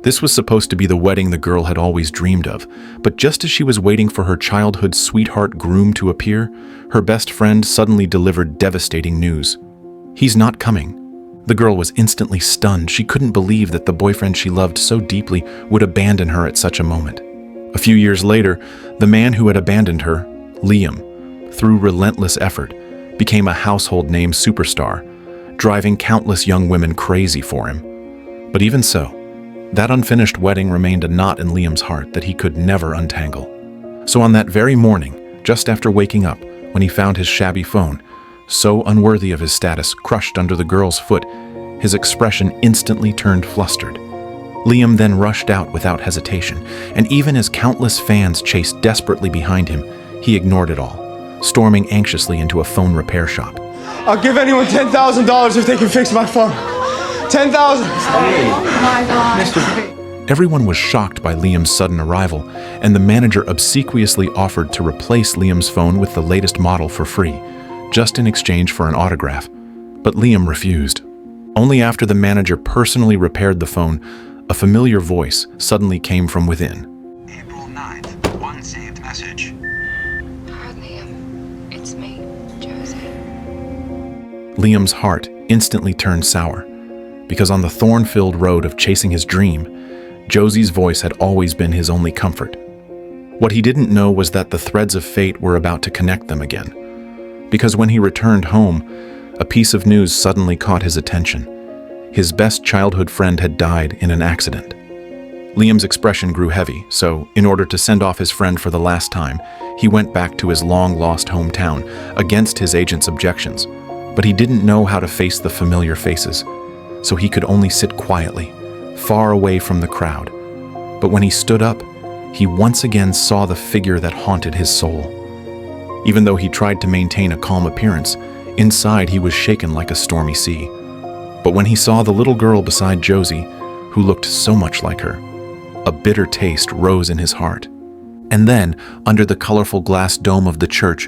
This was supposed to be the wedding the girl had always dreamed of, but just as she was waiting for her childhood sweetheart groom to appear, her best friend suddenly delivered devastating news. He's not coming. The girl was instantly stunned. She couldn't believe that the boyfriend she loved so deeply would abandon her at such a moment. A few years later, the man who had abandoned her, Liam, through relentless effort, became a household name superstar, driving countless young women crazy for him. But even so, that unfinished wedding remained a knot in Liam's heart that he could never untangle. So on that very morning, just after waking up, when he found his shabby phone, so unworthy of his status, crushed under the girl's foot, his expression instantly turned flustered. Liam then rushed out without hesitation, and even as countless fans chased desperately behind him, he ignored it all, storming anxiously into a phone repair shop. I'll give anyone $10,000 if they can fix my phone. 10,000! Oh my God. Everyone was shocked by Liam's sudden arrival, and the manager obsequiously offered to replace Liam's phone with the latest model for free, just in exchange for an autograph. But Liam refused. Only after the manager personally repaired the phone, a familiar voice suddenly came from within. April 9th, one saved message. Hi, Liam. It's me, Josie. Liam's heart instantly turned sour, because on the thorn-filled road of chasing his dream, Josie's voice had always been his only comfort. What he didn't know was that the threads of fate were about to connect them again. Because when he returned home, a piece of news suddenly caught his attention. His best childhood friend had died in an accident. Liam's expression grew heavy, so in order to send off his friend for the last time, he went back to his long-lost hometown, against his agent's objections. But he didn't know how to face the familiar faces, so he could only sit quietly, far away from the crowd. But when he stood up, he once again saw the figure that haunted his soul. Even though he tried to maintain a calm appearance, inside he was shaken like a stormy sea. But when he saw the little girl beside Josie, who looked so much like her, a bitter taste rose in his heart. And then, under the colorful glass dome of the church,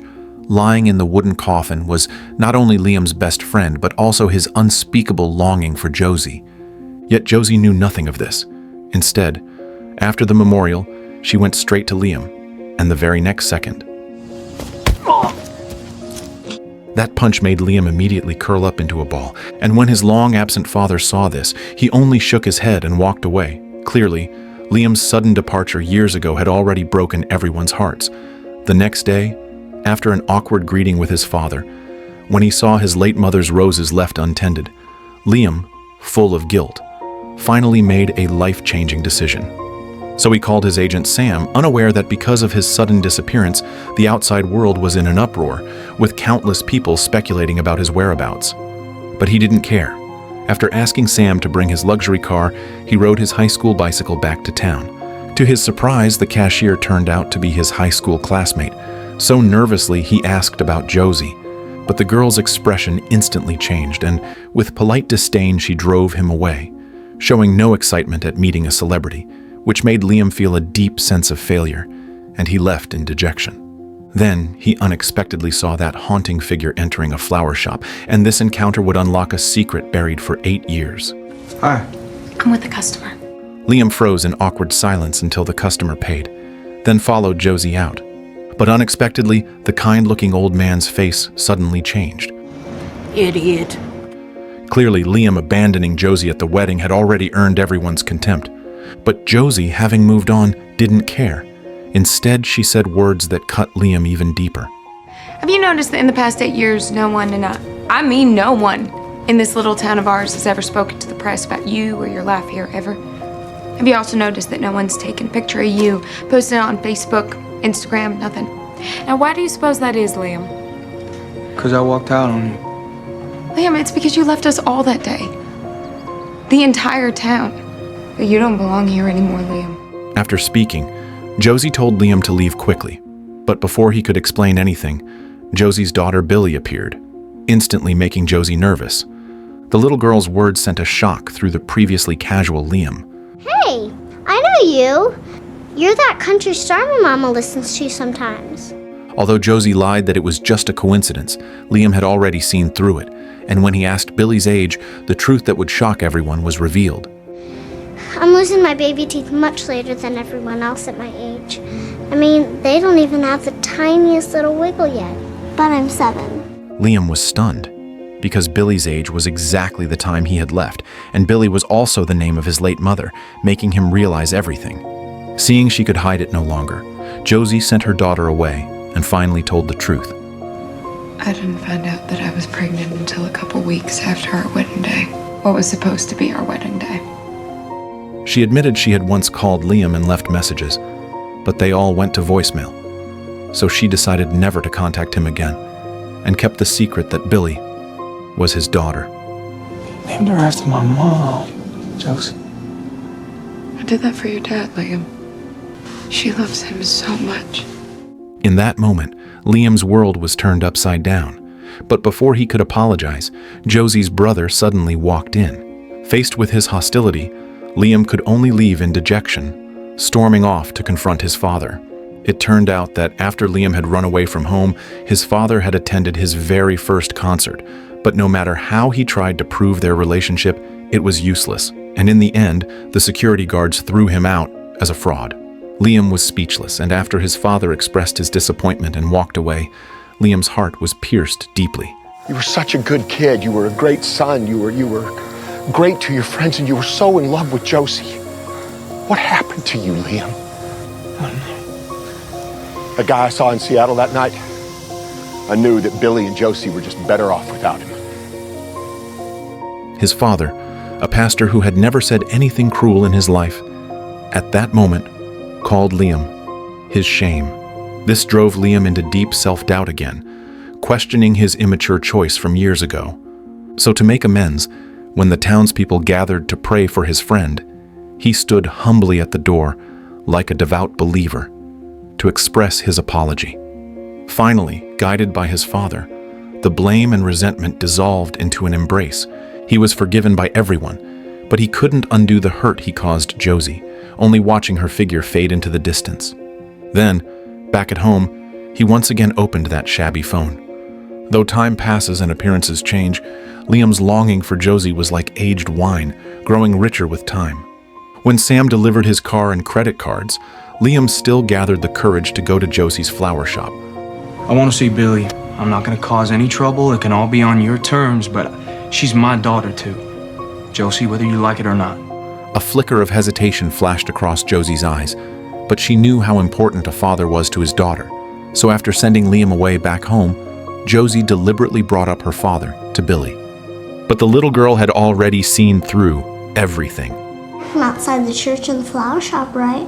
lying in the wooden coffin was not only Liam's best friend, but also his unspeakable longing for Josie. Yet Josie knew nothing of this. Instead, after the memorial, she went straight to Liam, and the very next second, that punch made Liam immediately curl up into a ball, and when his long-absent father saw this, he only shook his head and walked away. Clearly, Liam's sudden departure years ago had already broken everyone's hearts. The next day, after an awkward greeting with his father, when he saw his late mother's roses left untended, Liam, full of guilt, finally made a life-changing decision. So he called his agent Sam, unaware that because of his sudden disappearance, the outside world was in an uproar, with countless people speculating about his whereabouts. But he didn't care. After asking Sam to bring his luxury car, he rode his high school bicycle back to town. To his surprise, the cashier turned out to be his high school classmate. So nervously, he asked about Josie. But the girl's expression instantly changed, and with polite disdain, she drove him away, showing no excitement at meeting a celebrity, which made Liam feel a deep sense of failure, and he left in dejection. Then, he unexpectedly saw that haunting figure entering a flower shop, and this encounter would unlock a secret buried for 8 years. Hi. I'm with the customer. Liam froze in awkward silence until the customer paid, then followed Josie out. But unexpectedly, the kind-looking old man's face suddenly changed. Idiot. Clearly, Liam abandoning Josie at the wedding had already earned everyone's contempt. But Josie, having moved on, didn't care. Instead, she said words that cut Liam even deeper. Have you noticed that in the past 8 years, no one, and I mean no one, in this little town of ours has ever spoken to the press about you or your life here, ever? Have you also noticed that no one's taken a picture of you, posted it on Facebook, Instagram, nothing? Now, why do you suppose that is, Liam? 'Cause I walked out on you. Liam, it's because you left us all that day. The entire town. But you don't belong here anymore, Liam. After speaking, Josie told Liam to leave quickly. But before he could explain anything, Josie's daughter Billy appeared, instantly making Josie nervous. The little girl's words sent a shock through the previously casual Liam. Hey, I know you. You're that country star my mama listens to sometimes. Although Josie lied that it was just a coincidence, Liam had already seen through it, and when he asked Billy's age, the truth that would shock everyone was revealed. I'm losing my baby teeth much later than everyone else at my age. I mean, they don't even have the tiniest little wiggle yet. But I'm 7. Liam was stunned, because Billy's age was exactly the time he had left, and Billy was also the name of his late mother, making him realize everything. Seeing she could hide it no longer, Josie sent her daughter away and finally told the truth. I didn't find out that I was pregnant until a couple weeks after our wedding day. What was supposed to be our wedding day. She admitted she had once called Liam and left messages, but they all went to voicemail. So she decided never to contact him again, and kept the secret that Billy was his daughter. Named her after my mom, Josie. I did that for your dad, Liam. She loves him so much. In that moment, Liam's world was turned upside down. But before he could apologize, Josie's brother suddenly walked in. Faced with his hostility, Liam could only leave in dejection, storming off to confront his father. It turned out that after Liam had run away from home, his father had attended his very first concert. But no matter how he tried to prove their relationship, it was useless. And in the end, the security guards threw him out as a fraud. Liam was speechless, and after his father expressed his disappointment and walked away, Liam's heart was pierced deeply. You were such a good kid. You were a great son. You were great to your friends, and you were so in love with Josie. What happened to you, Liam? I don't know. The guy I saw in Seattle that night, I knew that Billy and Josie were just better off without him. His father, a pastor who had never said anything cruel in his life, at that moment called Liam his shame. This drove Liam into deep self-doubt again, questioning his immature choice from years ago. So to make amends, when the townspeople gathered to pray for his friend, he stood humbly at the door, like a devout believer, to express his apology. Finally, guided by his father, the blame and resentment dissolved into an embrace. He was forgiven by everyone, but he couldn't undo the hurt he caused Josie, only watching her figure fade into the distance. Then, back at home, he once again opened that shabby phone. Though time passes and appearances change, Liam's longing for Josie was like aged wine, growing richer with time. When Sam delivered his car and credit cards, Liam still gathered the courage to go to Josie's flower shop. I want to see Billy. I'm not going to cause any trouble. It can all be on your terms, but she's my daughter too. Josie, whether you like it or not. A flicker of hesitation flashed across Josie's eyes, but she knew how important a father was to his daughter. So after sending Liam away back home, Josie deliberately brought up her father to Billy. But the little girl had already seen through everything. I'm outside the church and the flower shop, right?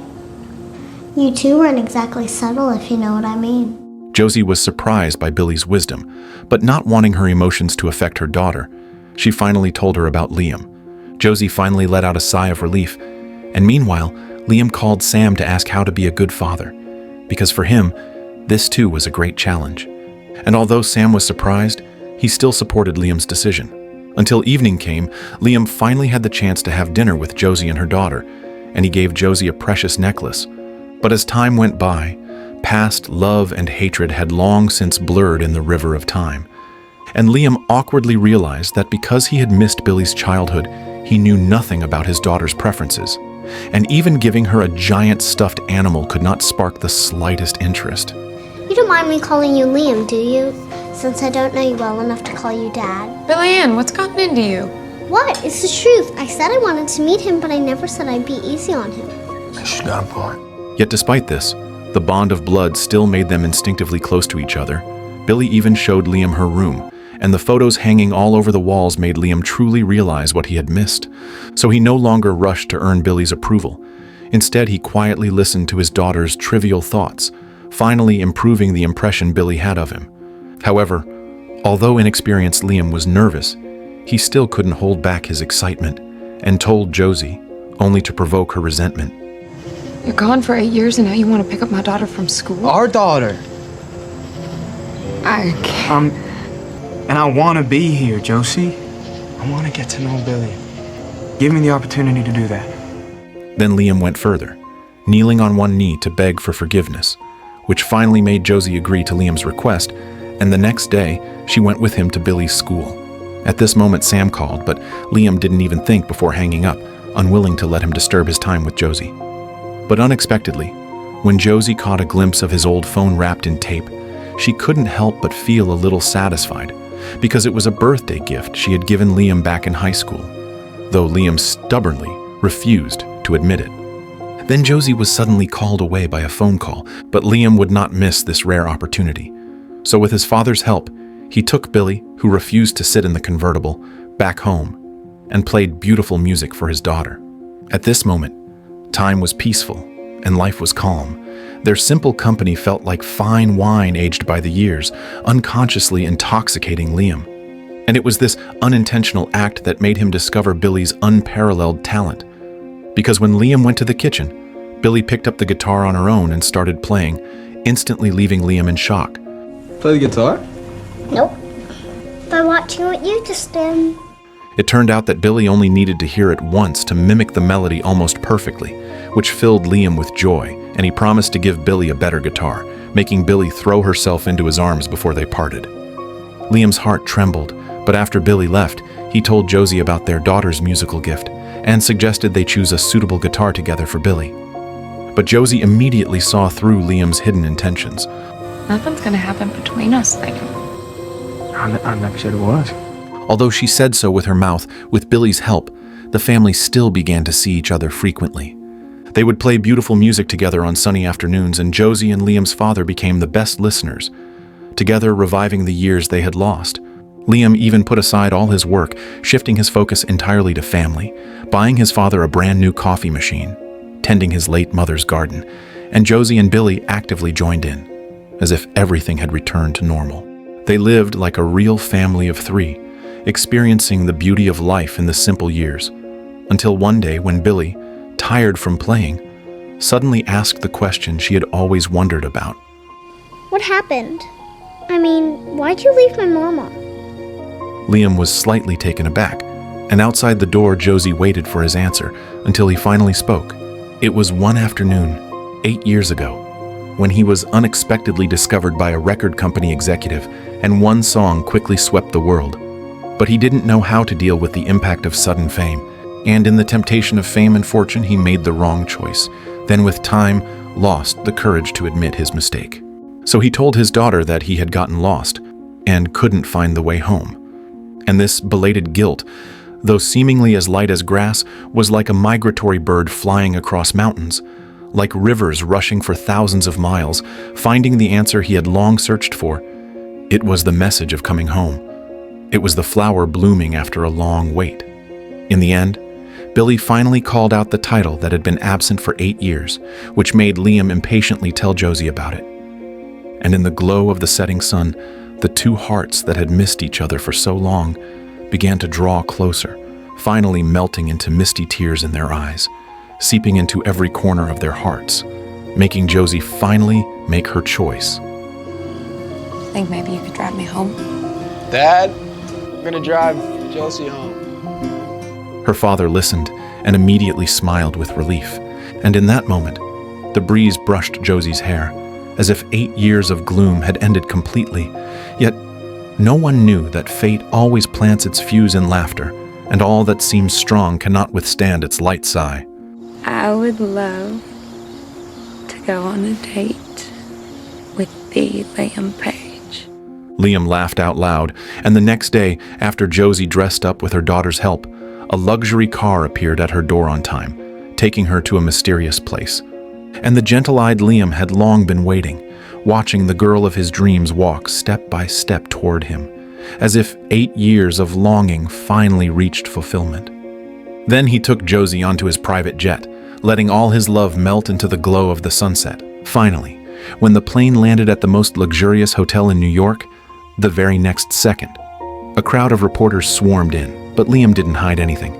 You two weren't exactly subtle, if you know what I mean. Josie was surprised by Billy's wisdom, but not wanting her emotions to affect her daughter, she finally told her about Liam. Josie finally let out a sigh of relief, and meanwhile, Liam called Sam to ask how to be a good father, because for him, this too was a great challenge. And although Sam was surprised, he still supported Liam's decision. Until evening came, Liam finally had the chance to have dinner with Josie and her daughter, and he gave Josie a precious necklace. But as time went by, past love and hatred had long since blurred in the river of time. And Liam awkwardly realized that because he had missed Billy's childhood, he knew nothing about his daughter's preferences. And even giving her a giant stuffed animal could not spark the slightest interest. You don't mind me calling you Liam, do you? Since I don't know you well enough to call you Dad. Billy Ann, what's gotten into you? What? It's the truth. I said I wanted to meet him, but I never said I'd be easy on him. She's got a point. Yet despite this, the bond of blood still made them instinctively close to each other. Billy even showed Liam her room, and the photos hanging all over the walls made Liam truly realize what he had missed. So he no longer rushed to earn Billy's approval. Instead, he quietly listened to his daughter's trivial thoughts, finally improving the impression Billy had of him. However, although inexperienced Liam was nervous, he still couldn't hold back his excitement, and told Josie, only to provoke her resentment. You're gone for 8 years and now you want to pick up my daughter from school? Our daughter. I can't. And I want to be here, Josie. I want to get to know Billy. Give me the opportunity to do that. Then Liam went further, kneeling on one knee to beg for forgiveness, which finally made Josie agree to Liam's request, and the next day, she went with him to Billy's school. At this moment, Sam called, but Liam didn't even think before hanging up, unwilling to let him disturb his time with Josie. But unexpectedly, when Josie caught a glimpse of his old phone wrapped in tape, she couldn't help but feel a little satisfied, because it was a birthday gift she had given Liam back in high school, though Liam stubbornly refused to admit it. Then Josie was suddenly called away by a phone call, but Liam would not miss this rare opportunity. So with his father's help, he took Billy, who refused to sit in the convertible, back home and played beautiful music for his daughter. At this moment, time was peaceful and life was calm. Their simple company felt like fine wine aged by the years, unconsciously intoxicating Liam. And it was this unintentional act that made him discover Billy's unparalleled talent. Because when Liam went to the kitchen, Billy picked up the guitar on her own and started playing, instantly leaving Liam in shock. Play the guitar? Nope. By watching what you just did. It turned out that Billy only needed to hear it once to mimic the melody almost perfectly, which filled Liam with joy, and he promised to give Billy a better guitar, making Billy throw herself into his arms before they parted. Liam's heart trembled, but after Billy left, he told Josie about their daughter's musical gift and suggested they choose a suitable guitar together for Billy. But Josie immediately saw through Liam's hidden intentions. Nothing's gonna happen between us, Liam. I never said it was. Although she said so with her mouth, with Billy's help, the family still began to see each other frequently. They would play beautiful music together on sunny afternoons, and Josie and Liam's father became the best listeners, together reviving the years they had lost. Liam even put aside all his work, shifting his focus entirely to family, buying his father a brand new coffee machine, tending his late mother's garden, and Josie and Billy actively joined in, as if everything had returned to normal. They lived like a real family of three, experiencing the beauty of life in the simple years, until one day when Billy, tired from playing, suddenly asked the question she had always wondered about. What happened? I mean, why'd you leave my mama? Liam was slightly taken aback, and outside the door Josie waited for his answer until he finally spoke. It was one afternoon, 8 years ago, when he was unexpectedly discovered by a record company executive, and one song quickly swept the world. But he didn't know how to deal with the impact of sudden fame, and in the temptation of fame and fortune, he made the wrong choice, then with time lost the courage to admit his mistake. So he told his daughter that he had gotten lost and couldn't find the way home. And this belated guilt, though seemingly as light as grass, was like a migratory bird flying across mountains, like rivers rushing for thousands of miles, finding the answer he had long searched for. It was the message of coming home. It was the flower blooming after a long wait. In the end, Billy finally called out the title that had been absent for 8 years, which made Liam impatiently tell Josie about it. And in the glow of the setting sun, the two hearts that had missed each other for so long began to draw closer, finally melting into misty tears in their eyes, seeping into every corner of their hearts, making Josie finally make her choice. Think maybe you could drive me home? Dad, I'm gonna drive Josie home. Her father listened and immediately smiled with relief, and in that moment, the breeze brushed Josie's hair, as if 8 years of gloom had ended completely. Yet, no one knew that fate always plants its fuse in laughter, and all that seems strong cannot withstand its light sigh. I would love to go on a date with the Liam Page. Liam laughed out loud, and the next day, after Josie dressed up with her daughter's help, a luxury car appeared at her door on time, taking her to a mysterious place. And the gentle-eyed Liam had long been waiting, watching the girl of his dreams walk step by step toward him, as if 8 years of longing finally reached fulfillment. Then he took Josie onto his private jet, letting all his love melt into the glow of the sunset. Finally, when the plane landed at the most luxurious hotel in New York, the very next second, a crowd of reporters swarmed in, but Liam didn't hide anything,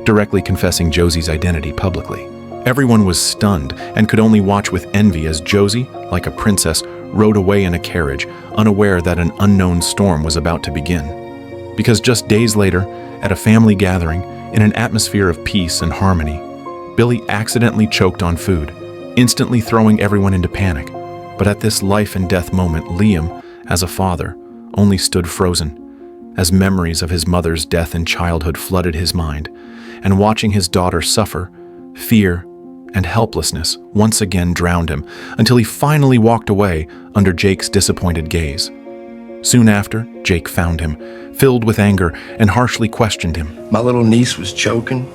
directly confessing Josie's identity publicly. Everyone was stunned and could only watch with envy as Josie, like a princess, rode away in a carriage, unaware that an unknown storm was about to begin. Because just days later, at a family gathering, in an atmosphere of peace and harmony, Billy accidentally choked on food, instantly throwing everyone into panic. But at this life and death moment, Liam, as a father, only stood frozen, as memories of his mother's death in childhood flooded his mind, and watching his daughter suffer, fear, and helplessness once again drowned him until he finally walked away under Jake's disappointed gaze. Soon after, Jake found him, filled with anger, and harshly questioned him. My little niece was choking,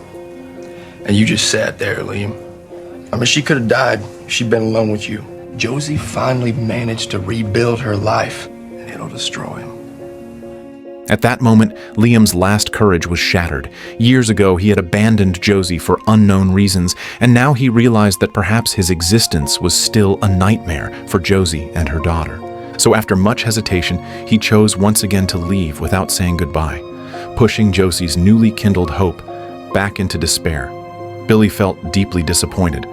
and you just sat there, Liam. I mean, she could have died if she'd been alone with you. Josie finally managed to rebuild her life, and it'll destroy him. At that moment, Liam's last courage was shattered. Years ago, he had abandoned Josie for unknown reasons, and now he realized that perhaps his existence was still a nightmare for Josie and her daughter. So after much hesitation, he chose once again to leave without saying goodbye, pushing Josie's newly kindled hope back into despair. Billy felt deeply disappointed,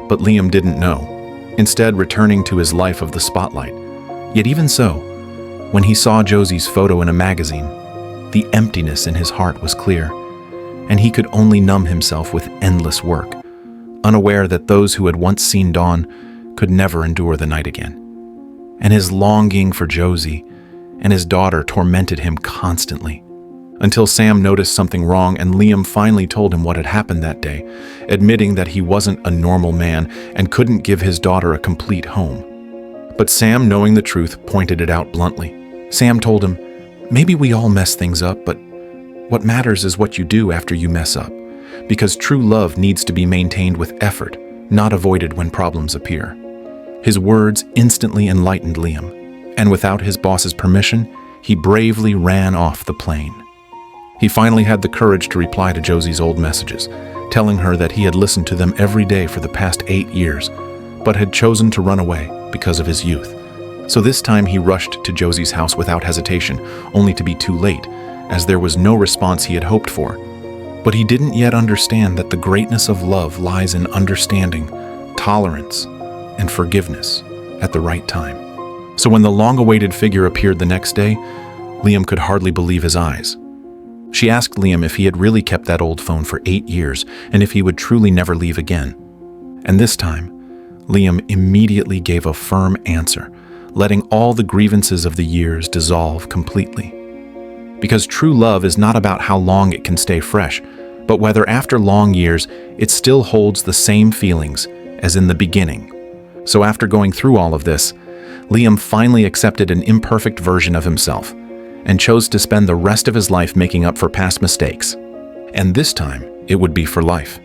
but Liam didn't know, instead returning to his life of the spotlight. Yet even so, when he saw Josie's photo in a magazine, the emptiness in his heart was clear, and he could only numb himself with endless work, unaware that those who had once seen dawn could never endure the night again. And his longing for Josie and his daughter tormented him constantly, until Sam noticed something wrong and Liam finally told him what had happened that day, admitting that he wasn't a normal man and couldn't give his daughter a complete home. But Sam, knowing the truth, pointed it out bluntly. Sam told him, "Maybe we all mess things up, but what matters is what you do after you mess up, because true love needs to be maintained with effort, not avoided when problems appear." His words instantly enlightened Liam, and without his boss's permission, he bravely ran off the plane. He finally had the courage to reply to Josie's old messages, telling her that he had listened to them every day for the past 8 years, but had chosen to run away because of his youth. So this time he rushed to Josie's house without hesitation, only to be too late, as there was no response he had hoped for. But he didn't yet understand that the greatness of love lies in understanding, tolerance, and forgiveness at the right time. So when the long-awaited figure appeared the next day, Liam could hardly believe his eyes. She asked Liam if he had really kept that old phone for 8 years and if he would truly never leave again. And this time, Liam immediately gave a firm answer, letting all the grievances of the years dissolve completely. Because true love is not about how long it can stay fresh, but whether after long years it still holds the same feelings as in the beginning. So after going through all of this, Liam finally accepted an imperfect version of himself and chose to spend the rest of his life making up for past mistakes. And this time, it would be for life.